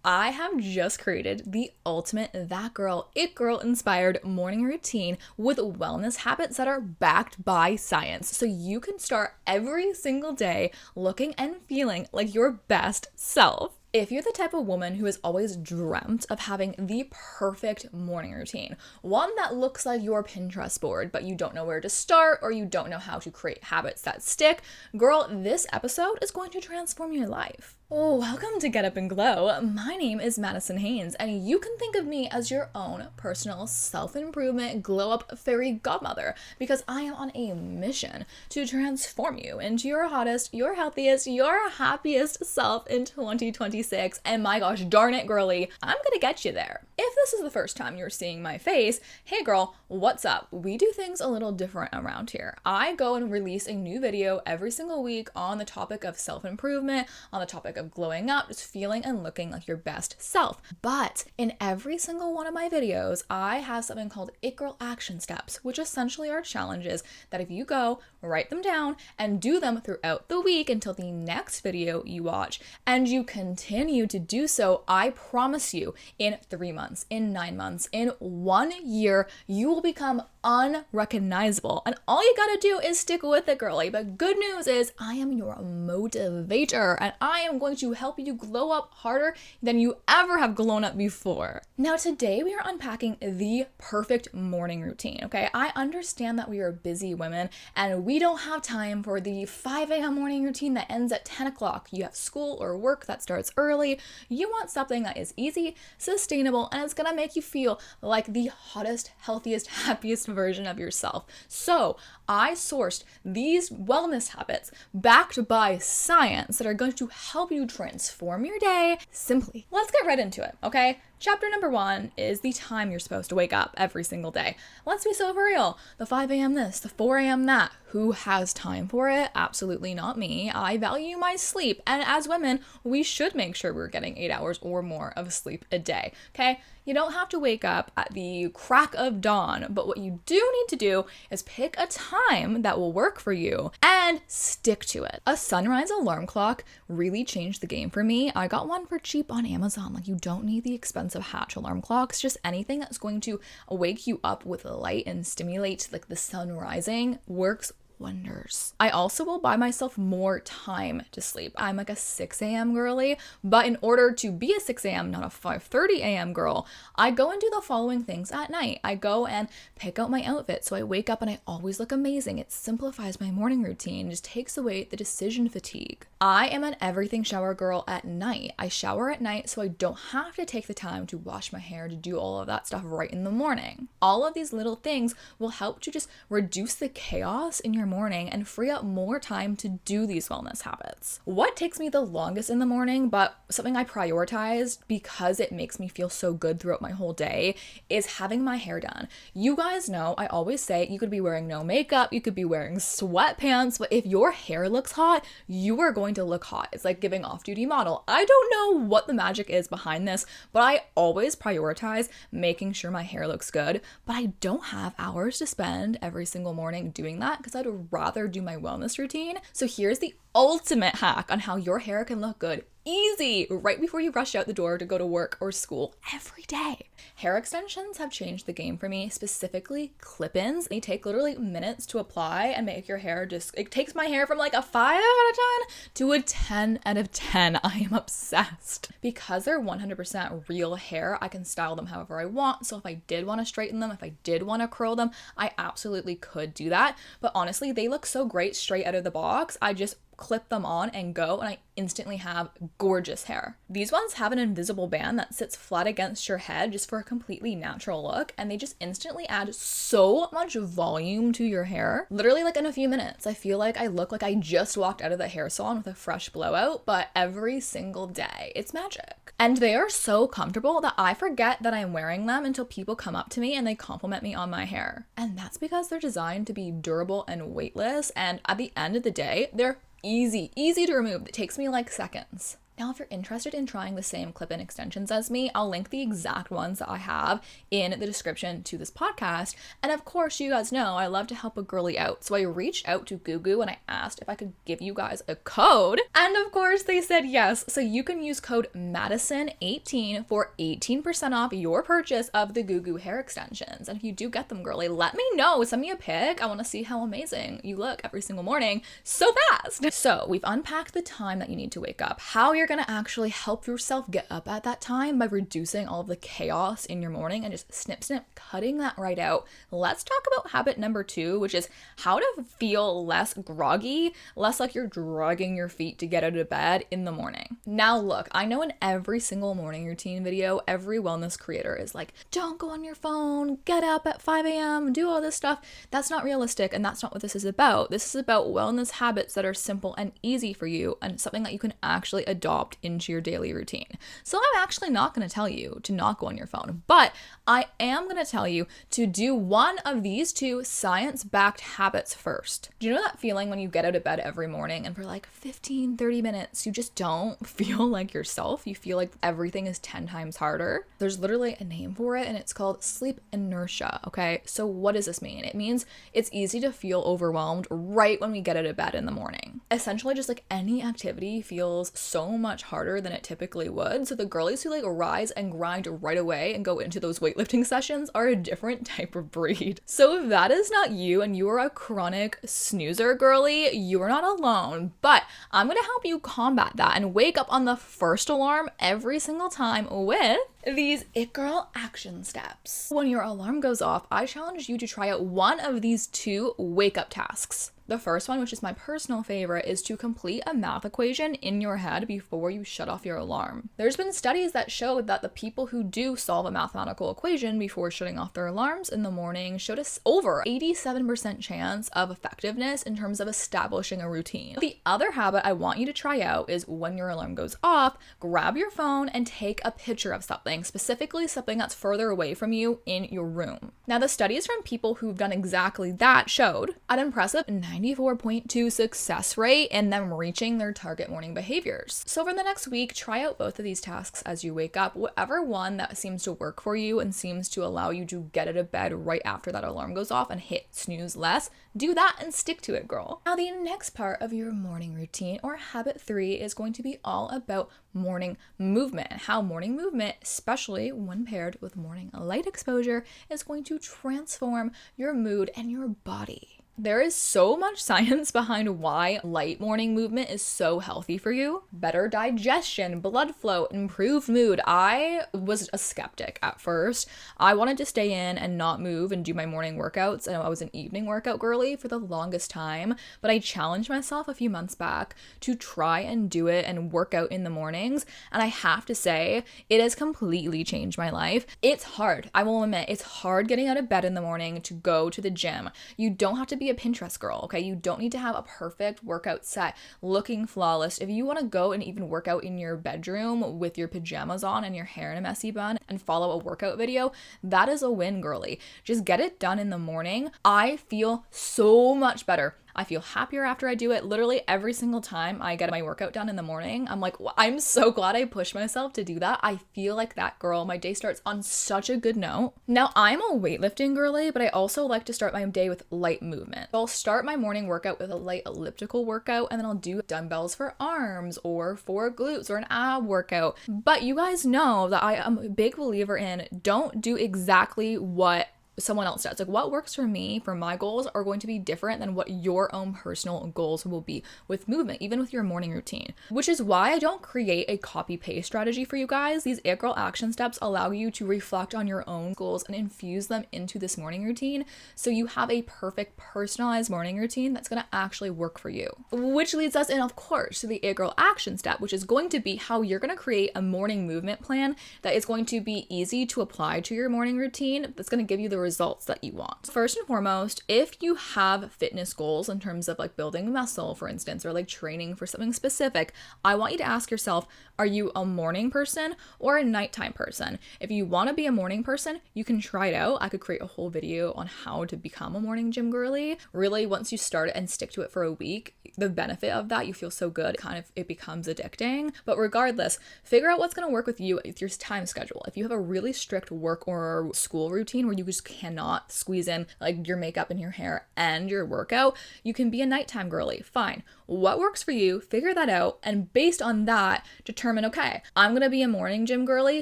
I have just created the ultimate that girl, it girl inspired morning routine with wellness habits that are backed by science. So you can start every single day looking and feeling like your best self. If you're the type of woman who has always dreamt of having the perfect morning routine, one that looks like your Pinterest board, but you don't know where to start or you don't know how to create habits that stick, girl, this episode is going to transform your life. Oh, welcome to Get Up and Glow. My name is Madison Haynes, and you can think of me as your own personal self-improvement glow-up fairy godmother because I am on a mission to transform you into your hottest, your healthiest, your happiest self in 2026. And my gosh, darn it, girly, I'm gonna get you there. If this is the first time you're seeing my face, hey girl, what's up? We do things a little different around here. I go and release a new video every single week on the topic of self-improvement, on the topic of glowing up, just feeling and looking like your best self. But in every single one of my videos, I have something called It Girl Action Steps, which essentially are challenges that if you go, write them down, and do them throughout the week until the next video you watch, and you continue to do so, I promise you, in 3 months, in 9 months, in 1 year, you will become unrecognizable. And all you gotta do is stick with it, girly. But good news is I am your motivator, and I am going to help you glow up harder than you ever have glown up before. Now, today we are unpacking the perfect morning routine, okay? I understand that we are busy women and we don't have time for the 5 a.m. morning routine that ends at 10 o'clock. You have school or work that starts early. You want something that is easy, sustainable, and it's gonna make you feel like the hottest, healthiest, happiest version of yourself. So I sourced these wellness habits backed by science that are going to help you transform your day simply. Let's get right into it, okay? Chapter number 1 is the time you're supposed to wake up every single day. Let's be so for real. The 5 a.m. this, the 4 a.m. that. Who has time for it? Absolutely not me. I value my sleep. And as women, we should make sure we're getting 8 hours or more of sleep a day, okay? You don't have to wake up at the crack of dawn, but what you do need to do is pick a time that will work for you and stick to it. A sunrise alarm clock really changed the game for me. I got one for cheap on Amazon. Like, you don't need the expensive Hatch alarm clocks, just anything that's going to wake you up with light and stimulate like the sun rising works wonders. I also will buy myself more time to sleep. I'm like a 6 a.m. girly, but in order to be a 6 a.m., not a 5:30 a.m. girl, I go and do the following things at night. I go and pick out my outfit so I wake up and I always look amazing. It simplifies my morning routine, just takes away the decision fatigue. I am an everything shower girl at night. I shower at night so I don't have to take the time to wash my hair, to do all of that stuff right in the morning. All of these little things will help to just reduce the chaos in your morning and free up more time to do these wellness habits. What takes me the longest in the morning, but something I prioritize because it makes me feel so good throughout my whole day, is having my hair done. You guys know, I always say you could be wearing no makeup, you could be wearing sweatpants, but if your hair looks hot, you are going to look hot. It's like giving off-duty model. I don't know what the magic is behind this, but I always prioritize making sure my hair looks good, but I don't have hours to spend every single morning doing that because I'd rather do my wellness routine. So here's the ultimate hack on how your hair can look good easy right before you rush out the door to go to work or school every day. Hair extensions have changed the game for me, specifically clip-ins. They take literally minutes to apply and make your hair it takes my hair from like a 5 out of 10 to a 10 out of 10. I am obsessed. Because they're 100% real hair, I can style them however I want. So if I did want to straighten them, if I did want to curl them, I absolutely could do that. But honestly, they look so great straight out of the box. I just clip them on and go, and I instantly have gorgeous hair. These ones have an invisible band that sits flat against your head just for a completely natural look, and they just instantly add so much volume to your hair. Literally like in a few minutes, I feel like I look like I just walked out of the hair salon with a fresh blowout, but every single day. It's magic. And they are so comfortable that I forget that I'm wearing them until people come up to me and they compliment me on my hair. And that's because they're designed to be durable and weightless, and at the end of the day, they're easy to remove. It takes me like seconds. Now, if you're interested in trying the same clip-in extensions as me, I'll link the exact ones that I have in the description to this podcast. And of course, you guys know I love to help a girly out. So I reached out to Gugu and I asked if I could give you guys a code. And of course, they said yes. So you can use code Madison18 for 18% off your purchase of the Gugu hair extensions. And if you do get them, girly, let me know. Send me a pic. I want to see how amazing you look every single morning so fast. So we've unpacked the time that you need to wake up, how you're going to actually help yourself get up at that time by reducing all of the chaos in your morning and just snip, cutting that right out. Let's talk about habit number 2, which is how to feel less groggy, less like you're dragging your feet to get out of bed in the morning. Now look, I know in every single morning routine video, every wellness creator is like, don't go on your phone, get up at 5 a.m., do all this stuff. That's not realistic, and that's not what this is about. This is about wellness habits that are simple and easy for you and something that you can actually adopt into your daily routine. So I'm actually not going to tell you to not go on your phone, but I am going to tell you to do one of these 2 science-backed habits first. Do you know that feeling when you get out of bed every morning and for like 15, 30 minutes, you just don't feel like yourself? You feel like everything is 10 times harder. There's literally a name for it and it's called sleep inertia, okay? So what does this mean? It means it's easy to feel overwhelmed right when we get out of bed in the morning. Essentially, just like any activity feels so much harder than it typically would. So the girlies who like rise and grind right away and go into those weightlifting sessions are a different type of breed. So if that is not you and you are a chronic snoozer girly, you are not alone. But I'm going to help you combat that and wake up on the first alarm every single time with these It Girl action steps. When your alarm goes off, I challenge you to try out one of these 2 wake up tasks. The first one, which is my personal favorite, is to complete a math equation in your head before you shut off your alarm. There's been studies that show that the people who do solve a mathematical equation before shutting off their alarms in the morning showed us over 87% chance of effectiveness in terms of establishing a routine. The other habit I want you to try out is when your alarm goes off, grab your phone and take a picture of something, specifically something that's further away from you in your room. Now, the studies from people who've done exactly that showed an impressive 94.2 success rate in them reaching their target morning behaviors. So for the next week, try out both of these tasks as you wake up, whatever one that seems to work for you and seems to allow you to get out of bed right after that alarm goes off and hit snooze less. Do that and stick to it, girl. Now, the next part of your morning routine, or habit 3, is going to be all about morning movement and how morning movement, especially when paired with morning light exposure, is going to transform your mood and your body. There is so much science behind why light morning movement is so healthy for you. Better digestion, blood flow, improved mood. I was a skeptic at first. I wanted to stay in and not move and do my morning workouts. I know I was an evening workout girly for the longest time, but I challenged myself a few months back to try and do it and work out in the mornings. And I have to say, it has completely changed my life. It's hard. I will admit, it's hard getting out of bed in the morning to go to the gym. You don't have to be a Pinterest girl, okay? You don't need to have a perfect workout set looking flawless. If you want to go and even work out in your bedroom with your pajamas on and your hair in a messy bun and follow a workout video, that is a win, girly. Just get it done in the morning. I feel so much better. I feel happier after I do it. Literally every single time I get my workout done in the morning, I'm like, I'm so glad I pushed myself to do that. I feel like that girl. My day starts on such a good note. Now, I'm a weightlifting girly, but I also like to start my day with light movement. I'll start my morning workout with a light elliptical workout, and then I'll do dumbbells for arms or for glutes or an ab workout. But you guys know that I am a big believer in don't do exactly what someone else does. Like, what works for me, for my goals, are going to be different than what your own personal goals will be with movement, even with your morning routine. Which is why I don't create a copy-paste strategy for you guys. These It Girl action steps allow you to reflect on your own goals and infuse them into this morning routine, so you have a perfect personalized morning routine that's going to actually work for you. Which leads us in, of course, to the It Girl action step, which is going to be how you're going to create a morning movement plan that is going to be easy to apply to your morning routine, that's going to give you the results that you want. First and foremost, if you have fitness goals in terms of like building muscle, for instance, or like training for something specific, I want you to ask yourself, are you a morning person or a nighttime person? If you want to be a morning person, you can try it out. I could create a whole video on how to become a morning gym girly. Really, once you start it and stick to it for a week, the benefit of that, you feel so good, it becomes addicting. But regardless, figure out what's going to work with you with your time schedule. If you have a really strict work or school routine where you just cannot squeeze in like your makeup and your hair and your workout, you can be a nighttime girly. Fine. What works for you, figure that out, and based on that, determine, okay, I'm going to be a morning gym girly,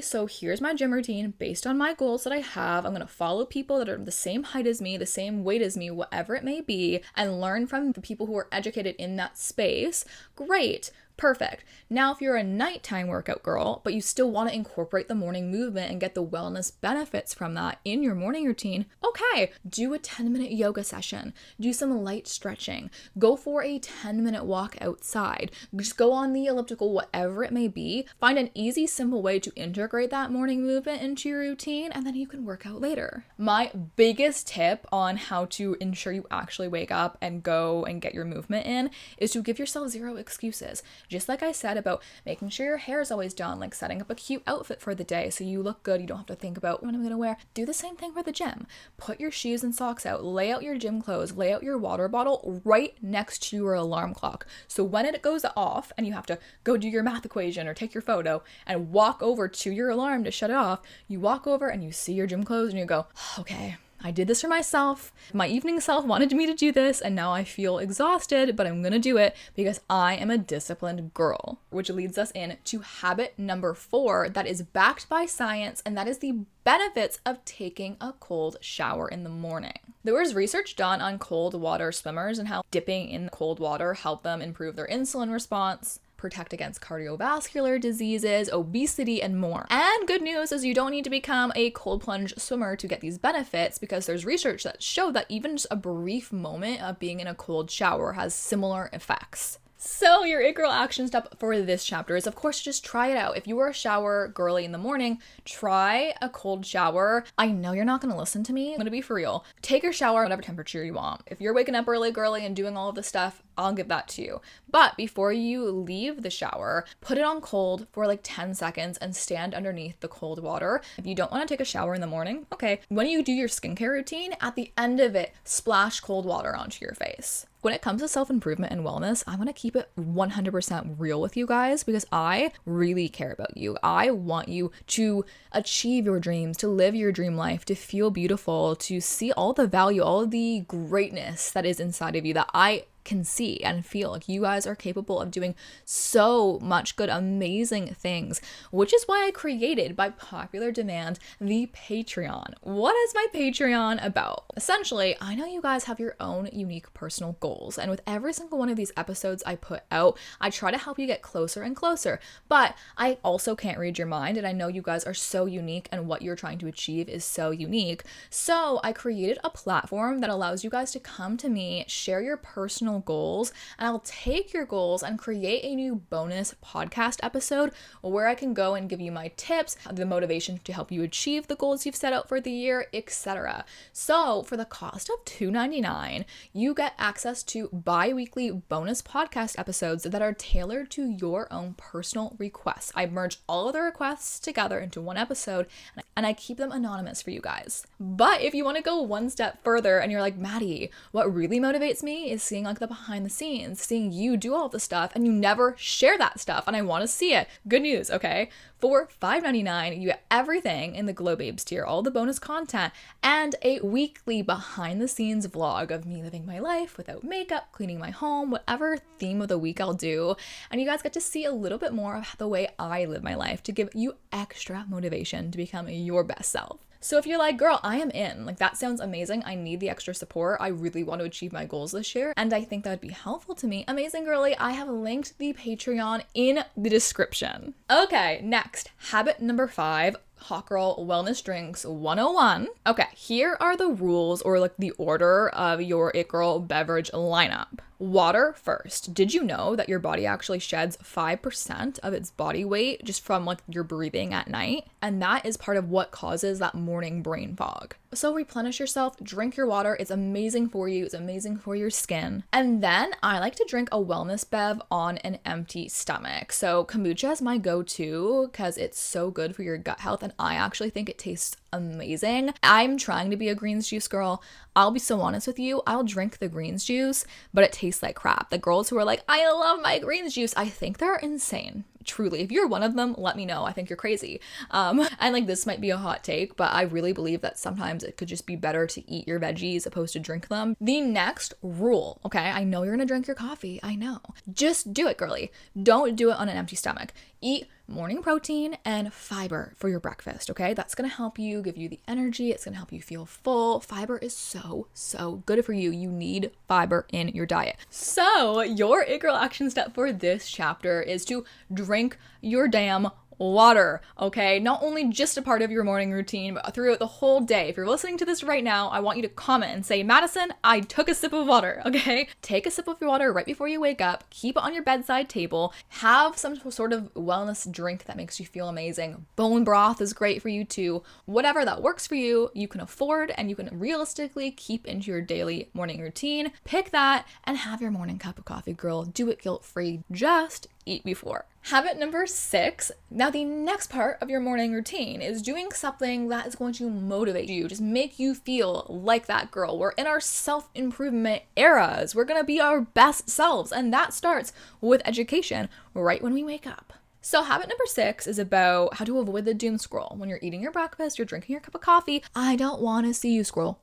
so here's my gym routine based on my goals that I have. I'm going to follow people that are the same height as me, the same weight as me, whatever it may be, and learn from the people who are educated in that space. Great. Perfect. Now, if you're a nighttime workout girl, but you still want to incorporate the morning movement and get the wellness benefits from that in your morning routine, okay, do a 10-minute yoga session, do some light stretching, go for a 10-minute walk outside, just go on the elliptical, whatever it may be. Find an easy, simple way to integrate that morning movement into your routine, and then you can work out later. My biggest tip on how to ensure you actually wake up and go and get your movement in is to give yourself zero excuses. Just like I said about making sure your hair is always done, like setting up a cute outfit for the day so you look good, you don't have to think about what I'm going to wear. Do the same thing for the gym. Put your shoes and socks out, lay out your gym clothes, lay out your water bottle right next to your alarm clock. So when it goes off and you have to go do your math equation or take your photo and walk over to your alarm to shut it off, you walk over and you see your gym clothes and you go, okay, I did this for myself. My evening self wanted me to do this, and now I feel exhausted, but I'm gonna do it because I am a disciplined girl. Which leads us in to habit number 4 that is backed by science, and that is the benefits of taking a cold shower in the morning. There was research done on cold water swimmers and how dipping in cold water helped them improve their insulin response, protect against cardiovascular diseases, obesity, and more. And good news is you don't need to become a cold plunge swimmer to get these benefits, because there's research that show that even just a brief moment of being in a cold shower has similar effects. So your It Girl action step for this chapter is, of course, just try it out. If you are a shower girly in the morning, try a cold shower. I know you're not going to listen to me. I'm going to be for real. Take your shower at whatever temperature you want. If you're waking up early girly and doing all of this stuff, I'll give that to you. But before you leave the shower, put it on cold for like 10 seconds and stand underneath the cold water. If you don't want to take a shower in the morning, okay, when you do your skincare routine, at the end of it, splash cold water onto your face. When it comes to self-improvement and wellness, I want to keep it 100% real with you guys because I really care about you. I want you to achieve your dreams, to live your dream life, to feel beautiful, to see all the value, all of the greatness that is inside of you that I can see and feel. Like you guys are capable of doing so much good, amazing things, which is why I created, by popular demand, the Patreon. What is my Patreon about? Essentially, I know you guys have your own unique personal goals, and with every single one of these episodes I put out, I try to help you get closer and closer, but I also can't read your mind, and I know you guys are so unique and what you're trying to achieve is so unique. So I created a platform that allows you guys to come to me, share your personal goals, and I'll take your goals and create a new bonus podcast episode where I can go and give you my tips, the motivation to help you achieve the goals you've set out for the year, etc. So for the cost of $2.99, you get access to bi-weekly bonus podcast episodes that are tailored to your own personal requests. I merge all of the requests together into one episode, and I keep them anonymous for you guys. But if you want to go one step further and you're like, Maddie, what really motivates me is seeing like the behind the scenes, seeing you do all of the stuff and you never share that stuff, and I want to see it. Good news, okay? For $5.99, you get everything in the Glow Babes tier, all the bonus content, and a weekly behind the scenes vlog of me living my life without makeup, cleaning my home, whatever theme of the week I'll do. And you guys get to see a little bit more of the way I live my life to give you extra motivation to become your best self. So if you're like, girl, I am in, like that sounds amazing, I need the extra support, I really want to achieve my goals this year, and I think that would be helpful to me, amazing girly, I have linked the Patreon in the description. Okay, next, habit number 5, Hot Girl Wellness Drinks 101. Okay, here are the rules, or like the order of your It Girl beverage lineup. Water first. Did you know that your body actually sheds 5% of its body weight just from like your breathing at night? And that is part of what causes that morning brain fog. So replenish yourself, drink your water. It's amazing for you. It's amazing for your skin. And then I like to drink a wellness bev on an empty stomach. So kombucha is my go-to because it's so good for your gut health, and I actually think it tastes amazing. I'm trying to be a greens juice girl. I'll be so honest with you, I'll drink the greens juice, but it tastes like crap. The girls who are like, I love my greens juice, I think they're insane. Truly, if you're one of them, let me know. I think you're crazy. And like, this might be a hot take, but I really believe that sometimes it could just be better to eat your veggies opposed to drink them. The next rule, okay, I know you're gonna drink your coffee, I know. Just do it, girly. Don't do it on an empty stomach. Eat morning protein and fiber for your breakfast, okay? That's gonna help you, give you the energy. It's gonna help you feel full. Fiber is so good for you. You need fiber in your diet. So your It Girl action step for this chapter is to drink your damn water, okay? Not only just a part of your morning routine, but throughout the whole day. If you're listening to this right now, I want you to comment and say, Madison, I took a sip of water, okay? Take a sip of your water right before you wake up. Keep it on your bedside table. Have some sort of wellness drink that makes you feel amazing. Bone broth is great for you too. Whatever that works for you, you can afford and you can realistically keep into your daily morning routine. Pick that and have your morning cup of coffee, girl. Do it guilt-free. Just eat before. Habit number 6. Now, the next part of your morning routine is doing something that is going to motivate you, just make you feel like that girl. We're in our self-improvement eras. We're going to be our best selves. And that starts with education right when we wake up. So habit number 6 is about how to avoid the doom scroll. When you're eating your breakfast, you're drinking your cup of coffee, I don't want to see you scroll.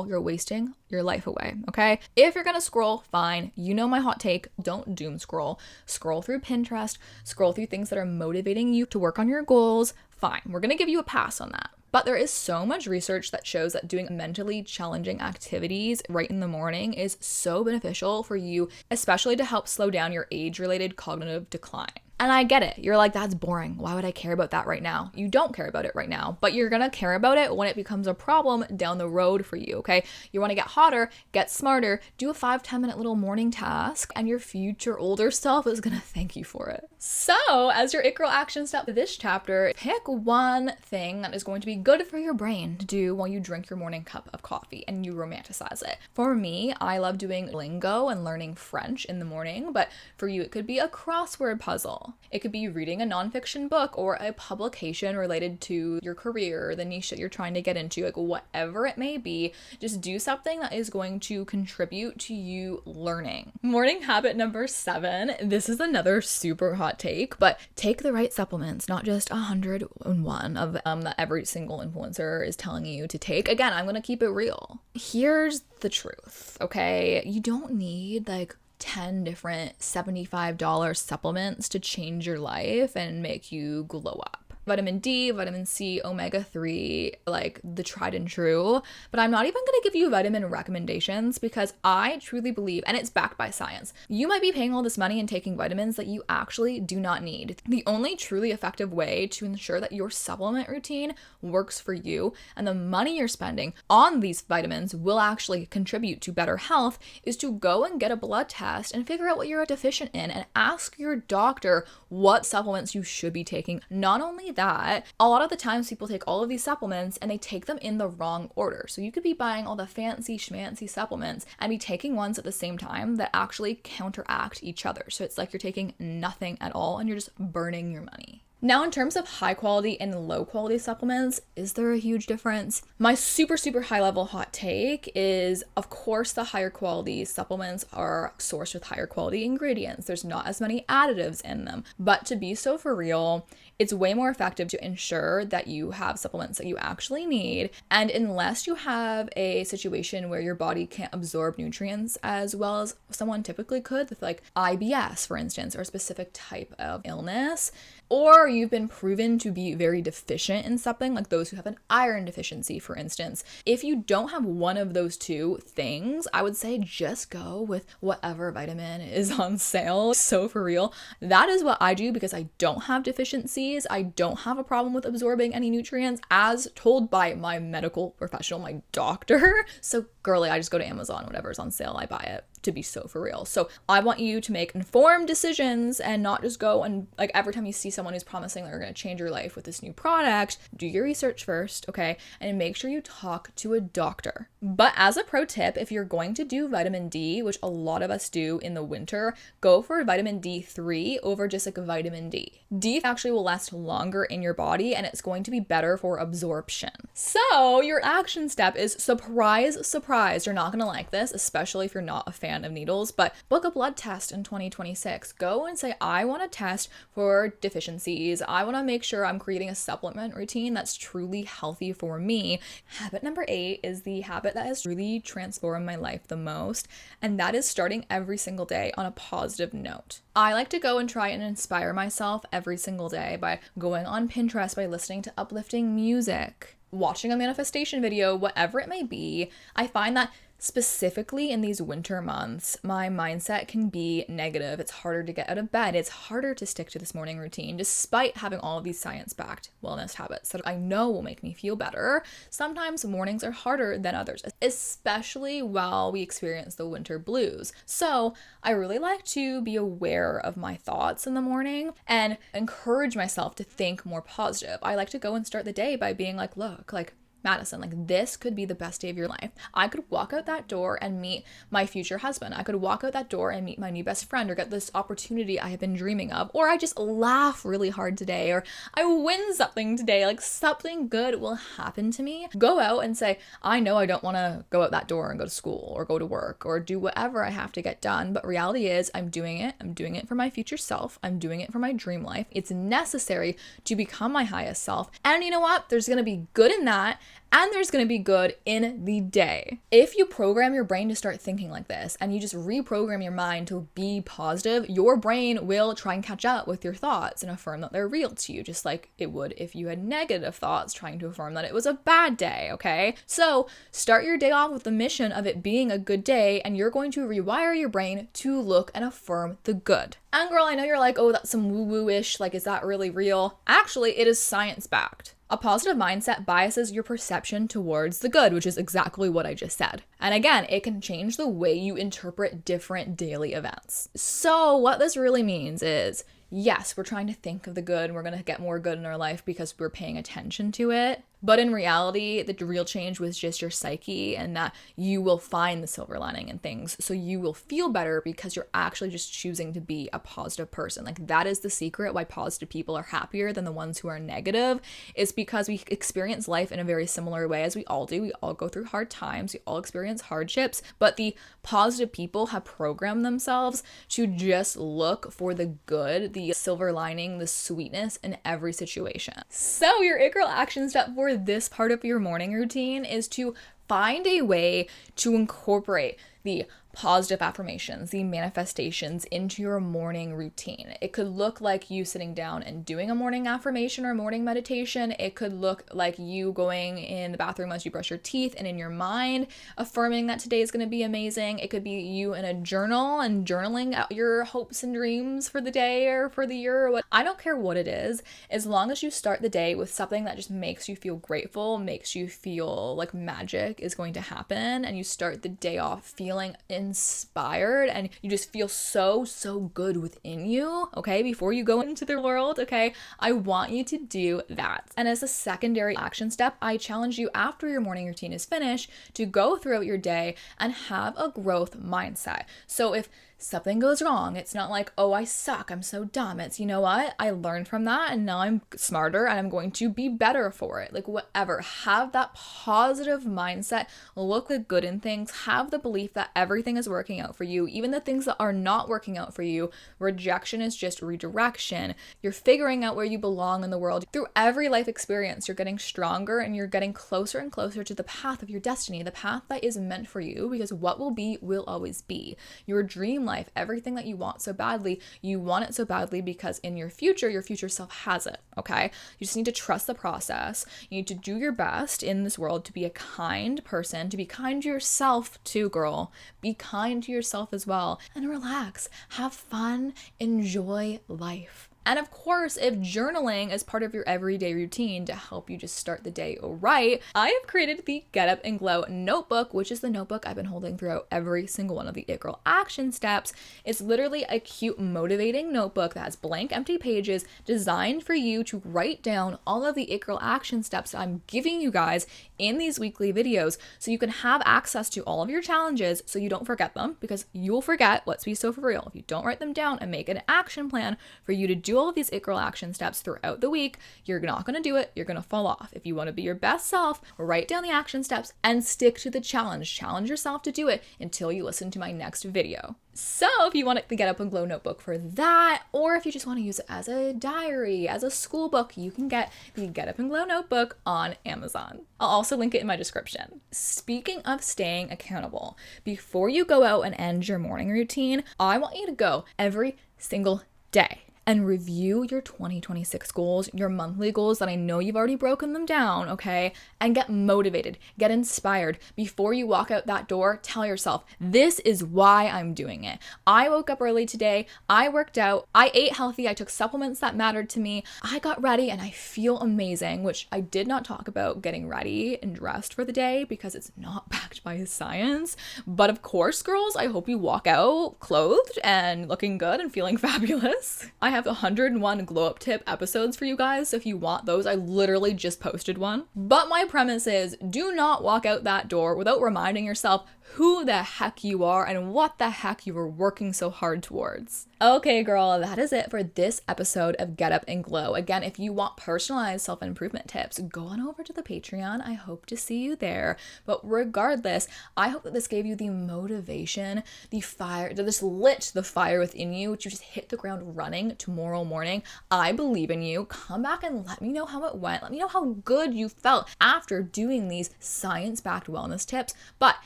You're wasting your life away, okay? If you're gonna scroll, fine. You know my hot take, don't doom scroll. Scroll through Pinterest, scroll through things that are motivating you to work on your goals, fine. We're gonna give you a pass on that. But there is so much research that shows that doing mentally challenging activities right in the morning is so beneficial for you, especially to help slow down your age-related cognitive decline. And I get it. You're like, that's boring. Why would I care about that right now? You don't care about it right now, but you're gonna care about it when it becomes a problem down the road for you, okay? You wanna get hotter, get smarter, do a 5-10 minute little morning task, and your future older self is gonna thank you for it. So, as your It Girl action step for this chapter, pick one thing that is going to be good for your brain to do while you drink your morning cup of coffee and you romanticize it. For me, I love doing lingo and learning French in the morning, but for you, it could be a crossword puzzle. It could be reading a nonfiction book or a publication related to your career or the niche that you're trying to get into, like whatever it may be. Just do something that is going to contribute to you learning. Morning habit number 7. This is another super hot take, but take the right supplements, not just 101 of that every single influencer is telling you to take. Again, I'm going to keep it real. Here's the truth, okay? You don't need like 10 different $75 supplements to change your life and make you glow up. Vitamin D, vitamin C, omega-3, like the tried and true. But I'm not even going to give you vitamin recommendations because I truly believe, and it's backed by science, you might be paying all this money and taking vitamins that you actually do not need. The only truly effective way to ensure that your supplement routine works for you and the money you're spending on these vitamins will actually contribute to better health is to go and get a blood test and figure out what you're deficient in and ask your doctor what supplements you should be taking. Not only that, a lot of the times people take all of these supplements and they take them in the wrong order. So you could be buying all the fancy schmancy supplements and be taking ones at the same time that actually counteract each other. So it's like you're taking nothing at all and you're just burning your money. Now, in terms of high quality and low quality supplements, is there a huge difference? My super high level hot take is, of course, the higher quality supplements are sourced with higher quality ingredients. There's not as many additives in them. But to be so for real, it's way more effective to ensure that you have supplements that you actually need. And unless you have a situation where your body can't absorb nutrients as well as someone typically could with like IBS, for instance, or a specific type of illness, or you've been proven to be very deficient in something, like those who have an iron deficiency, for instance. If you don't have one of those two things, I would say just go with whatever vitamin is on sale. So for real, that is what I do because I don't have deficiencies. I don't have a problem with absorbing any nutrients as told by my medical professional, my doctor. So girly, I just go to Amazon, whatever's on sale, I buy it, to be so for real. So I want you to make informed decisions and not just go and like every time you see someone who's promising they're going to change your life with this new product, do your research first, okay? And make sure you talk to a doctor. But as a pro tip, if you're going to do vitamin D, which a lot of us do in the winter, go for vitamin D3 over just like a vitamin D. D actually will last longer in your body and it's going to be better for absorption. So your action step is surprise, surprise. You're not going to like this, especially if you're not a fan of needles, but book a blood test in 2026. Go and say, I want to test for deficiencies. I want to make sure I'm creating a supplement routine that's truly healthy for me. Habit number 8 is the habit that has really transformed my life the most, and that is starting every single day on a positive note. I like to go and try and inspire myself every single day by going on Pinterest, by listening to uplifting music, watching a manifestation video, whatever it may be. I find that specifically in these winter months, my mindset can be negative. It's harder to get out of bed. It's harder to stick to this morning routine, despite having all of these science-backed wellness habits that I know will make me feel better. Sometimes mornings are harder than others, especially while we experience the winter blues. So I really like to be aware of my thoughts in the morning and encourage myself to think more positive. I like to go and start the day by being like, look, like, Madison, like this could be the best day of your life. I could walk out that door and meet my future husband. I could walk out that door and meet my new best friend or get this opportunity I have been dreaming of. Or I just laugh really hard today, or I win something today. Like something good will happen to me. Go out and say, I know I don't want to go out that door and go to school or go to work or do whatever I have to get done. But reality is I'm doing it. I'm doing it for my future self. I'm doing it for my dream life. It's necessary to become my highest self. And you know what? There's going to be good in that. And there's going to be good in the day. If you program your brain to start thinking like this and you just reprogram your mind to be positive, your brain will try and catch up with your thoughts and affirm that they're real to you, just like it would if you had negative thoughts trying to affirm that it was a bad day, okay? So start your day off with the mission of it being a good day, and you're going to rewire your brain to look and affirm the good. And girl, I know you're like, oh, that's some woo-woo-ish, like, is that really real? Actually, it is science-backed. A positive mindset biases your perception towards the good, which is exactly what I just said. And again, it can change the way you interpret different daily events. So what this really means is, yes, we're trying to think of the good and we're going to get more good in our life because we're paying attention to it. But in reality, the real change was just your psyche, and that you will find the silver lining in things. So you will feel better because you're actually just choosing to be a positive person. Like that is the secret why positive people are happier than the ones who are negative, is because we experience life in a very similar way as we all do. We all go through hard times. We all experience hardships, but the positive people have programmed themselves to just look for the good, the silver lining, the sweetness in every situation. So your It Girl action step for this part of your morning routine is to find a way to incorporate the positive affirmations, the manifestations into your morning routine. It could look like you sitting down and doing a morning affirmation or morning meditation. It could look like you going in the bathroom as you brush your teeth and in your mind affirming that today is going to be amazing. It could be you in a journal and journaling out your hopes and dreams for the day or for the year or what. I don't care what it is, as long as you start the day with something that just makes you feel grateful, makes you feel like magic is going to happen, and you start the day off feeling inspired and you just feel so good within you, okay, before you go into the world, okay, I want you to do that. And as a secondary action step, I challenge you after your morning routine is finished to go throughout your day and have a growth mindset. So if something goes wrong, it's not like, oh, I suck, I'm so dumb. It's, you know what, I learned from that and now I'm smarter and I'm going to be better for it. Like whatever, have that positive mindset, look the good in things, have the belief that everything is working out for you, even the things that are not working out for you. Rejection is just redirection. You're figuring out where you belong in the world. Through every life experience, you're getting stronger and you're getting closer and closer to the path of your destiny, the path that is meant for you, because what will be will always be. Your dream life life, everything that you want so badly, you want it so badly because in your future self has it, okay? You just need to trust the process. You need to do your best in this world to be a kind person, to be kind to yourself too, girl. Be kind to yourself as well. And relax, have fun, enjoy life. And of course, if journaling is part of your everyday routine to help you just start the day right, I have created the Get Up and Glow notebook, which is the notebook I've been holding throughout every single one of the It Girl action steps. It's literally a cute, motivating notebook that has blank, empty pages designed for you to write down all of the It Girl action steps that I'm giving you guys in these weekly videos so you can have access to all of your challenges so you don't forget them, because you'll forget, let's be so for real, if you don't write them down and make an action plan for you to do all of these It Girl action steps throughout the week, you're not going to do it. You're going to fall off. If you want to be your best self, write down the action steps and stick to the challenge. Challenge yourself to do it until you listen to my next video. So if you want the Get Up and Glow notebook for that, or if you just want to use it as a diary, as a school book, you can get the Get Up and Glow notebook on Amazon. I'll also link it in my description. Speaking of staying accountable, before you go out and end your morning routine, I want you to go every single day and review your 2026 goals, your monthly goals that I know you've already broken them down, okay? And get motivated, get inspired. Before you walk out that door, tell yourself, this is why I'm doing it. I woke up early today, I worked out, I ate healthy, I took supplements that mattered to me, I got ready and I feel amazing, which I did not talk about getting ready and dressed for the day because it's not backed by science. But of course, girls, I hope you walk out clothed and looking good and feeling fabulous. I have 101 glow up tip episodes for you guys, so if you want those, I literally just posted one. But my premise is, do not walk out that door without reminding yourself who the heck you are and what the heck you were working so hard towards. Okay, girl, that is it for this episode of Get Up and Glow. Again, if you want personalized self-improvement tips, go on over to the Patreon. I hope to see you there. But regardless, I hope that this gave you the motivation, the fire, that this lit the fire within you, to just hit the ground running tomorrow morning. I believe in you. Come back and let me know how it went. Let me know how good you felt after doing these science-backed wellness tips. But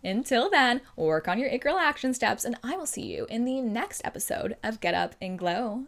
until then, work on your It Girl action steps, and I will see you in the next episode of Get Up and Glow.